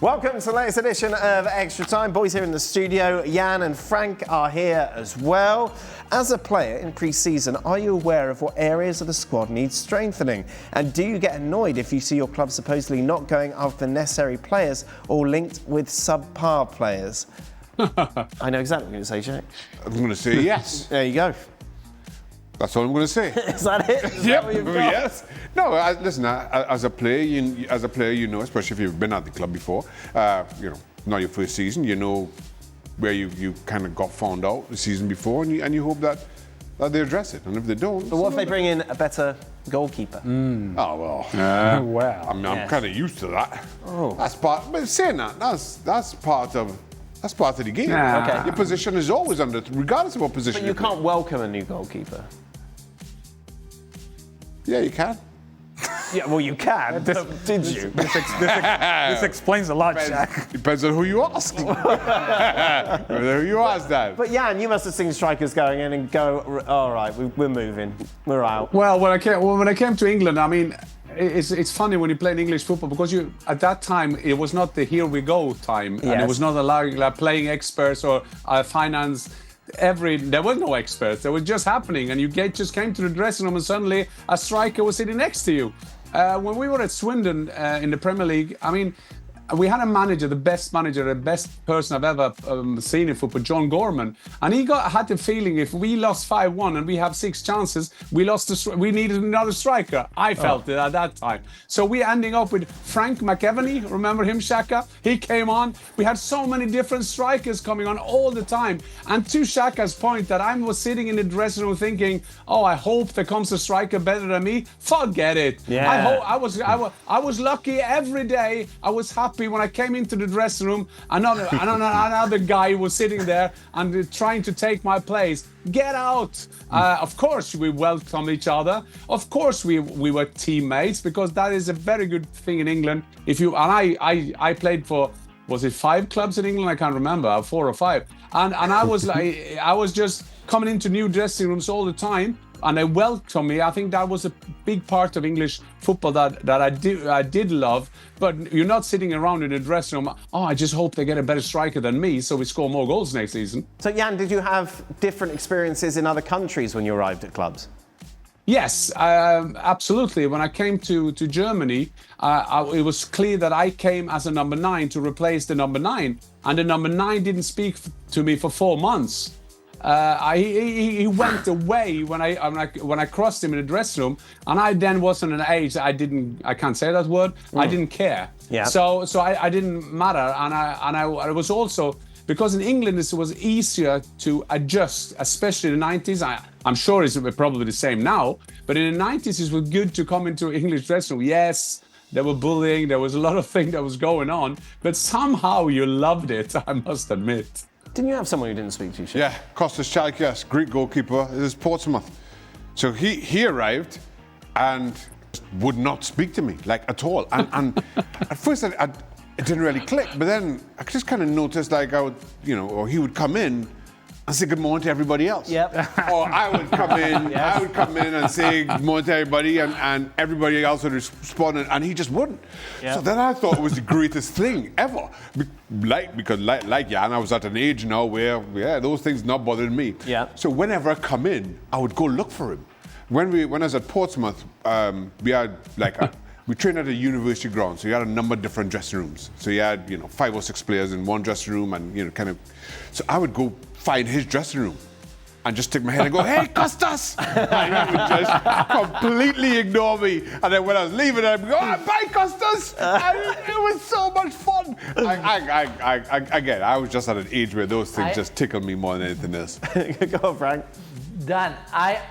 Welcome to the latest edition of Extra Time. Boys here in the studio. Jan and Frank are here as well. As a player in pre-season, are you aware of what areas of the squad need strengthening? And do you get annoyed if you see your club supposedly not going after the necessary players or linked with subpar players? I know exactly what you're going to say, Jack. I'm going to say yes. There you go. That's all I'm going to say. Is that it? Is that what you've got? Yes. No, listen. As a player, you know, especially if you've been at the club before, not your first season, you know where you kind of got found out the season before, and you hope that they address it. And if they don't, but what if they bring in a better goalkeeper? Oh well. Well, I'm kind of used to that. Oh. That's part. But saying that, that's part of the game. Nah. Okay. Your position is always under, regardless of what position. But you can't welcome a new goalkeeper. Yeah, you can. Yeah, well, you can. Did you? This explains a lot, Shaq. Depends on who you ask. Who you ask that. But Jan, you must have seen strikers going in and go, all right, we're moving, we're out. Well, when I came to England, I mean, it's funny when you play in English football because at that time it was not the here we go time, and it was not like playing experts or finance. There was no experts. It was just happening, and you just came to the dressing room, and suddenly a striker was sitting next to you. When we were at Swindon in the Premier League, I mean, we had a manager, the best person I've ever seen in football, John Gorman, and he had the feeling if we lost 5-1 and we have 6 chances, we needed another striker. I felt it at that time. So we ending up with Frank McEvany, remember him, Shaka? He came on. We had so many different strikers coming on all the time. And to Shaka's point that I was sitting in the dressing room thinking, oh, I hope there comes a striker better than me. Forget it. Yeah. I was lucky every day. I was happy when I came into the dressing room. Another guy was sitting there and trying to take my place. Get out! Of course, we welcomed each other. Of course, we were teammates because that is a very good thing in England. I played for, was it 5 clubs in England? I can't remember, 4 or 5. And I was like, I was just coming into new dressing rooms all the time. And they welcomed me. I think that was a big part of English football that I did love. But you're not sitting around in the dressing room, oh, I just hope they get a better striker than me so we score more goals next season. So, Jan, did you have different experiences in other countries when you arrived at clubs? Yes, absolutely. When I came to Germany, it was clear that I came as a number 9 to replace the number 9. And the number 9 didn't speak to me for 4 months. He went away when I crossed him in the dressing room, and I then wasn't an age I can't say that word. I didn't care. Yeah. So I didn't matter, and I was also because in England it was easier to adjust, especially in the 90s. I'm sure it's probably the same now, but in the 90s it was good to come into English dressing room. Yes. There were bullying. There was a lot of things that was going on, but somehow you loved it. I must admit. Didn't you have someone who didn't speak to you? Yeah, Kostas Chalkias, Greek goalkeeper. This is Portsmouth. So he arrived and would not speak to me, like at all. And at first it didn't really click, but then I just kind of noticed like or he would come in and say good morning to everybody else. Yep. Or I would come in, Yes. I would come in and say good morning to everybody, and everybody else would respond, and he just wouldn't. Yep. So then I thought it was the greatest thing ever. Because Jan, I was at an age now where those things not bothering me. Yeah. So whenever I come in, I would go look for him. When I was at Portsmouth, we had we trained at a university ground, so you had a number of different dressing rooms. So you had 5 or 6 players in one dressing room, and So I would go find his dressing room and just stick my head and go, "Hey, Kostas!" And he would just completely ignore me. And then when I was leaving, I'd go, "Bye, Kostas!" And it was so much fun. Again, I was just at an age where those things just tickle me more than anything else. Go on, Frank. Dan, I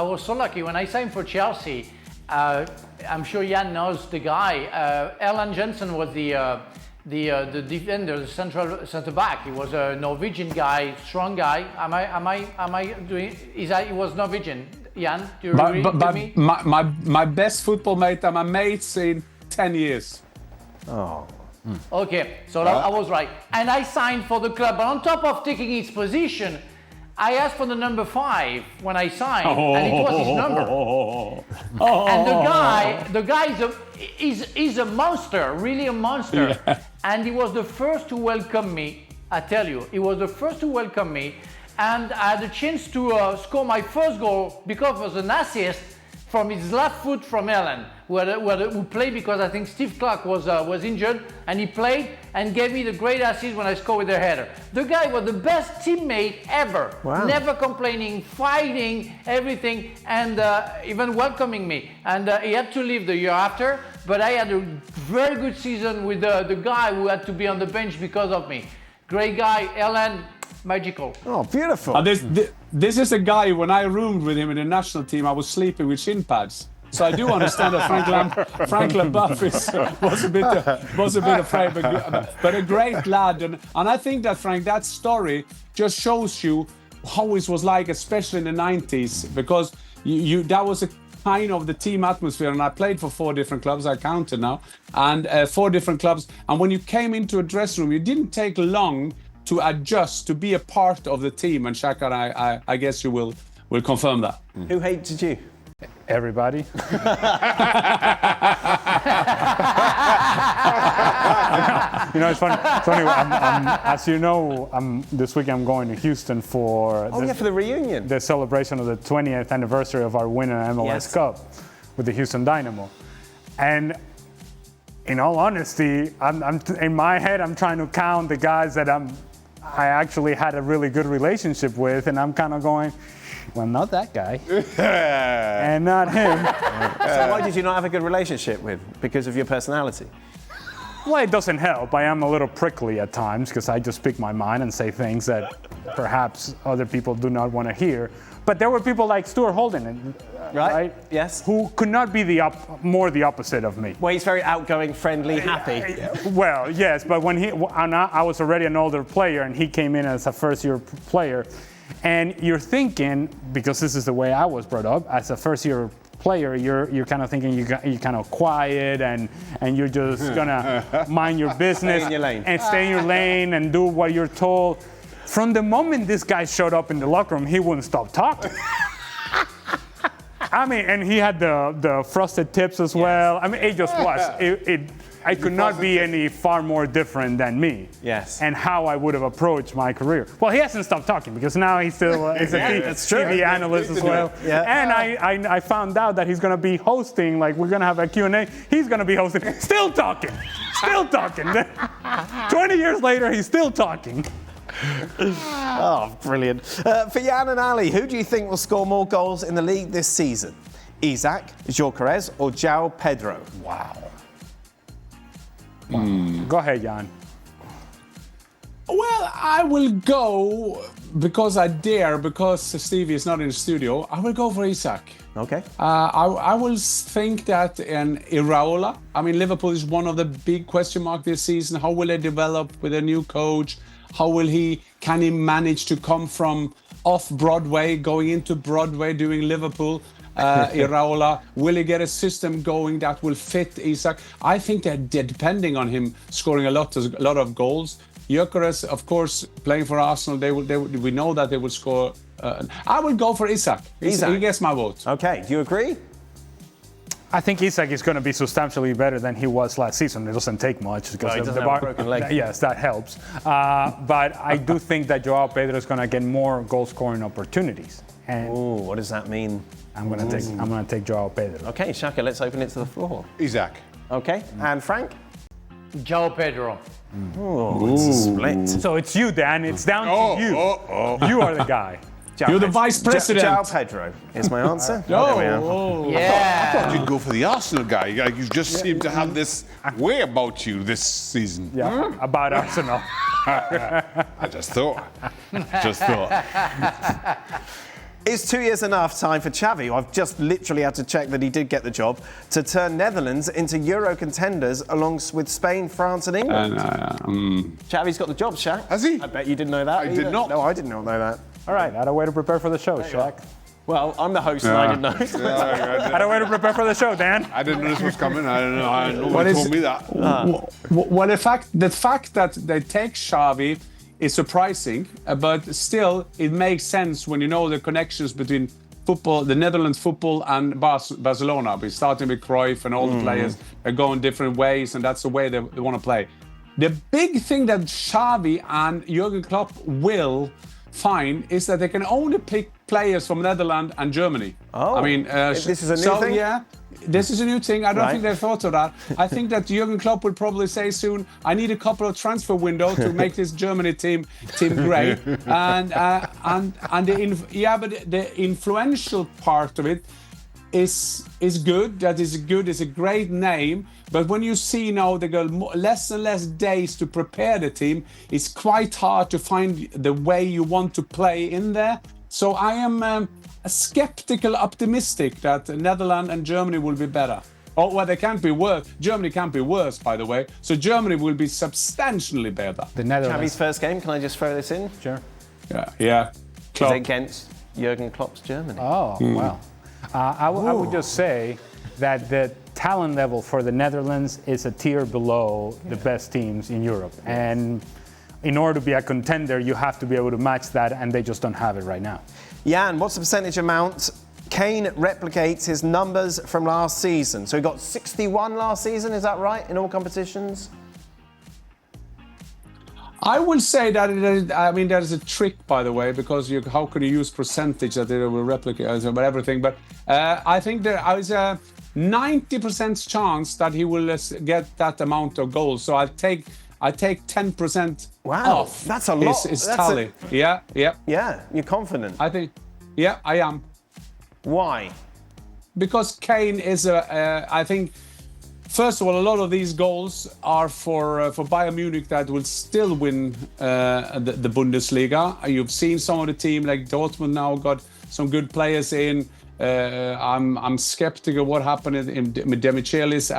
was so lucky when I signed for Chelsea. I'm sure Jan knows the guy. Erland Jensen was the defender, the centre back. He was a Norwegian guy, strong guy. Am I doing? He was Norwegian. Jan, do you agree with me? My best football mate and my mates in 10 years. Oh. Okay, so I was right. And I signed for the club. But on top of taking his position, I asked for the number 5 when I signed, and it was his number. And the guy is a monster, really a monster. Yeah. And he was the first to welcome me. I tell you, he was the first to welcome me, and I had a chance to score my first goal because it was an assist from his left foot from Ellen, who played because I think Steve Clark was injured, and he played and gave me the great assist when I scored with the header. The guy was the best teammate ever, never complaining, fighting, everything, and even welcoming me. And he had to leave the year after, but I had a very good season with the guy who had to be on the bench because of me. Great guy, Ellen. Magical. Oh, beautiful. This is a guy, when I roomed with him in the national team, I was sleeping with shin pads. So I do understand that Frank Leboeuf was a bit afraid, but a great lad. And I think that, Frank, that story just shows you how it was like, especially in the 90s, because that was a kind of the team atmosphere. And I played for 4 different clubs, I counted now, and 4 different clubs. And when you came into a dressing room, you didn't take long to adjust, to be a part of the team. And Shaka, I guess you will confirm that. Who hated you? Everybody. It's funny. As you know, this week I'm going to Houston for for the reunion, the celebration of the 20th anniversary of our win in MLS Cup with the Houston Dynamo. And in all honesty, I'm in my head, I'm trying to count the guys that I actually had a really good relationship with, and I'm kind of going, well, not that guy, and not him. So why did you not have a good relationship with? Because of your personality? Well, it doesn't help. I am a little prickly at times because I just speak my mind and say things that perhaps other people do not want to hear. But there were people like Stuart Holden, right? Yes. Who could not be more the opposite of me. Well, he's very outgoing, friendly, happy. Well, yes, but when I was already an older player, and he came in as a first-year player, and you're thinking, because this is the way I was brought up, as a first-year player, you're kind of thinking you're kind of quiet and you're just gonna mind your business, stay in your lane, and stay in your lane and do what you're told. From the moment this guy showed up in the locker room, he wouldn't stop talking. I mean, and he had the frosted tips as well. I mean, it just was. I could not be any far more different than me. Yes. And how I would have approached my career. Well, he hasn't stopped talking because now he's still is a TV analyst as well. Yeah. And I found out that he's going to be hosting, like we're going to have a Q&A. He's going to be hosting, still talking. 20 years later, he's still talking. Oh, brilliant. For Jan and Ali, who do you think will score more goals in the league this season? Isak, Gyokeres, or Joao Pedro? Wow. Go ahead, Jan. Well, I will go, because I dare, because Stevie is not in the studio, I will go for Isak. Okay. I will think that in Iraola, I mean, Liverpool is one of the big question marks this season. How will they develop with a new coach? How can he manage to come from off Broadway, going into Broadway, doing Liverpool? Iraola, will he get a system going that will fit Isak? I think they're depending on him scoring a lot of goals. Gyokeres, of course, playing for Arsenal, we know that they will score. I will go for Isak. He gets my vote. Okay, do you agree? I think Isak is going to be substantially better than he was last season. It doesn't take much because he doesn't have a broken leg. Yes, that helps. But I do think that Joao Pedro is going to get more goal-scoring opportunities. And what does that mean? I'm going to take Joao Pedro. Okay, Shaka, let's open it to the floor. Isak. Okay, and Frank? Joao Pedro. Oh, it's a split. So it's you, Dan. It's down to you. You are the guy. You're the vice president. Joao Pedro is my answer. Yeah. I thought you'd go for the Arsenal guy. You just seem to have this way about you this season. Yeah, about Arsenal. I just thought. Is 2 years enough time for Xavi? I've just literally had to check that he did get the job to turn Netherlands into Euro contenders along with Spain, France and England. Xavi's got the job, Shaq. Has he? I bet you didn't know that I either. did not. No, I did not know that. All right, had a way to prepare for the show, Shaq. Well, I'm the host and I didn't know. Had a way to prepare for the show, Dan. I didn't know this was coming. I don't know. Nobody told me that. Well, the fact that they take Xavi is surprising, but still it makes sense when you know the connections between football, the Netherlands football and Barcelona. We're starting with Cruyff and all the players are going different ways, and that's the way they want to play. The big thing that Xavi and Jurgen Klopp will find is that they can only pick players from Netherlands and Germany. Oh, I mean, this is a new thing? Yeah, this is a new thing. I don't Right. think they thought of that. I think that Jurgen Klopp will probably say soon, I need a couple of transfer windows to make this Germany team great. But the influential part of it is good. That is good. It's a great name. But when you see now they go less and less days to prepare the team, it's quite hard to find the way you want to play in there. So I am skeptical, optimistic that Netherlands and Germany will be better. Oh, well, they can't be worse. Germany can't be worse, by the way. So Germany will be substantially better. The Netherlands. Xavi's first game, can I just throw this in? Sure. Yeah. Is Klopp. against Jurgen Klopp's Germany. Oh, wow. I would just say that the talent level for the Netherlands is a tier below the best teams in Europe. And in order to be a contender, you have to be able to match that, and they just don't have it right now. Jan, what's the percentage amount Kane replicates his numbers from last season? So he got 61 last season, is that right, in all competitions? I will say that there is a trick, by the way, because how can you use percentage that it will replicate about everything? But I think there is a 90% chance that he will get that amount of goals. So I take 10% off. That's a lot. His tally. Yeah. Yeah, you're confident. I think. Yeah, I am. Why? Because Kane is I think. First of all, a lot of these goals are for Bayern Munich that will still win the Bundesliga. You've seen some of the team like Dortmund now got some good players in. I'm skeptical what happened with Demichelis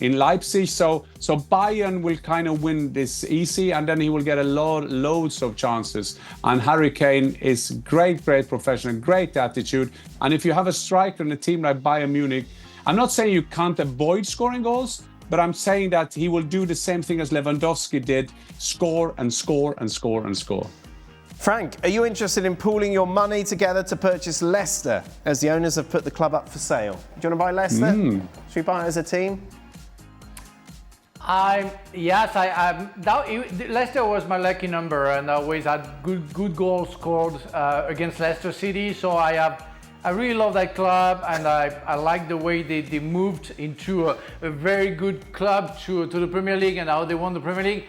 in Leipzig. So Bayern will kind of win this easy, and then he will get loads of chances. And Harry Kane is great professional, great attitude. And if you have a striker in a team like Bayern Munich, I'm not saying you can't avoid scoring goals, but I'm saying that he will do the same thing as Lewandowski did, score and score and score and score. Frank, are you interested in pooling your money together to purchase Leicester, as the owners have put the club up for sale? Do you want to buy Leicester? Should we buy it as a team? Leicester was my lucky number, and I always had good goals scored against Leicester City. So I really love that club, and I like the way they moved into a very good club to the Premier League, and how they won the Premier League.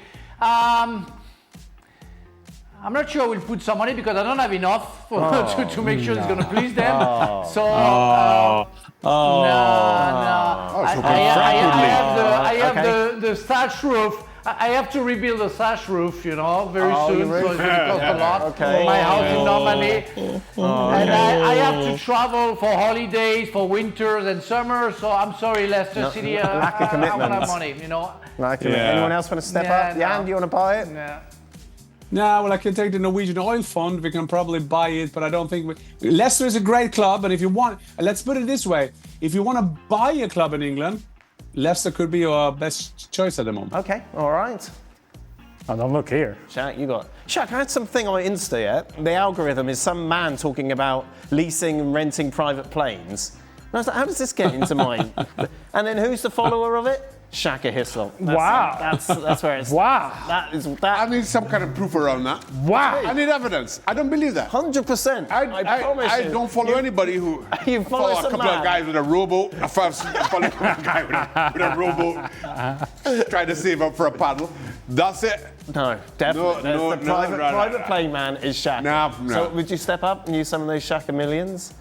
I'm not sure I will put some money because I don't have enough to make sure it's going to please them. I have the thatch roof. I have to rebuild the sash roof, very soon, so it's going to cost a lot. Okay. My house in Normandy. And I have to travel for holidays, for winters and summers, so I'm sorry, Leicester City, lack of commitment. I don't have money, Anyone else want to step up? Jan, do you want to buy it? Yeah. No, well, I can take the Norwegian Oil Fund. We can probably buy it, but I don't think... Leicester is a great club, and if you want... Let's put it this way. If you want to buy a club in England, Leicester could be your best choice at the moment. Okay, all right. Oh, don't look here. Shaq, you got... Shaq, I had something on Insta, yeah? The algorithm is some man talking about leasing and renting private planes. And I was like, how does this get into mine? And then who's the follower of it? Shaka Hislop. Wow. That's where it's... Wow. I need some kind of proof around that. Wow. I need evidence. I don't believe that. 100%. I promise I you. don't follow anybody who You follow a some couple man. of guys with a rowboat. I follow a guy with a rowboat trying to save up for a paddle. That's it. No, definitely. No, the no, private plane man is Shaq. No. So would you step up and use some of those Shaka millions?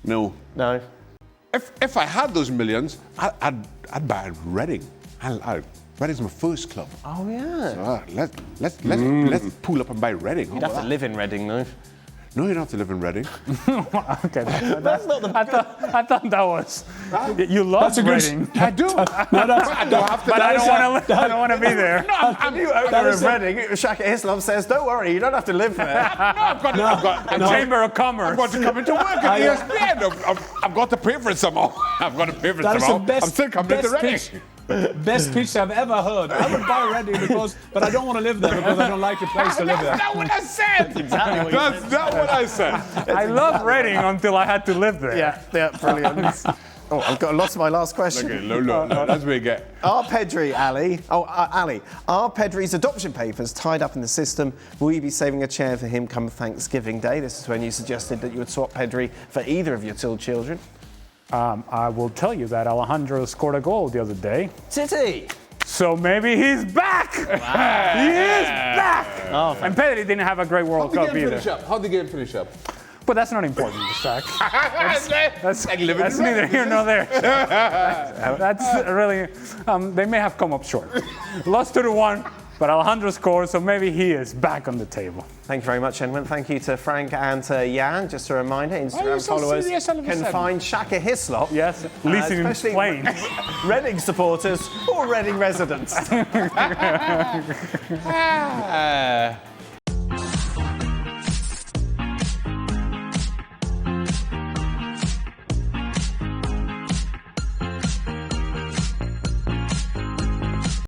No. No. If I had those millions, I'd buy Reading. Reading's my first club. Oh yeah. So, let's pull up and buy Reading. You'd have to live in Reading, though. No, you don't have to live in Reading. Okay. That's not the. I thought that was... You love Reading. I do. I don't have to. But I don't want to be there. I'm you over in Reading. Shaka Hislop says, "Don't worry, you don't have to live there." I've got Chamber of Commerce. I've got to come into work at ESPN. I've got to pay for it somehow. I've got to pay for it That is somehow. the best, I'm still coming to best Reading. pitch. Best pitch I've ever heard. I would buy Reading but I don't want to live there because I don't like the place to live there. That's not what I said. Exactly what you That's not what I said. I love Reading until I had to live there. Yeah, brilliant. Oh, I've got lost my last question. Okay, no, that's where you get. Are Pedri, Ali, are Pedri's adoption papers tied up in the system? Will you be saving a chair for him come Thanksgiving Day? This is when you suggested that you would swap Pedri for either of your two children. I will tell you that Alejandro scored a goal the other day. City! So maybe he's back! He is back! Oh, and Pedri didn't have a great World Cup either. How'd the game finish up? But that's not important, Zach. That's like living that's neither here nor there. That's really, they may have come up short. Lost 2-1, but Alejandro scored, so maybe he is back on the table. Thank you very much, Edwin. Thank you to Frank and to Jan. Just a reminder, Instagram followers can find Shaka Hislop. Yes, leasing in especially planes. Reading supporters or Reading residents.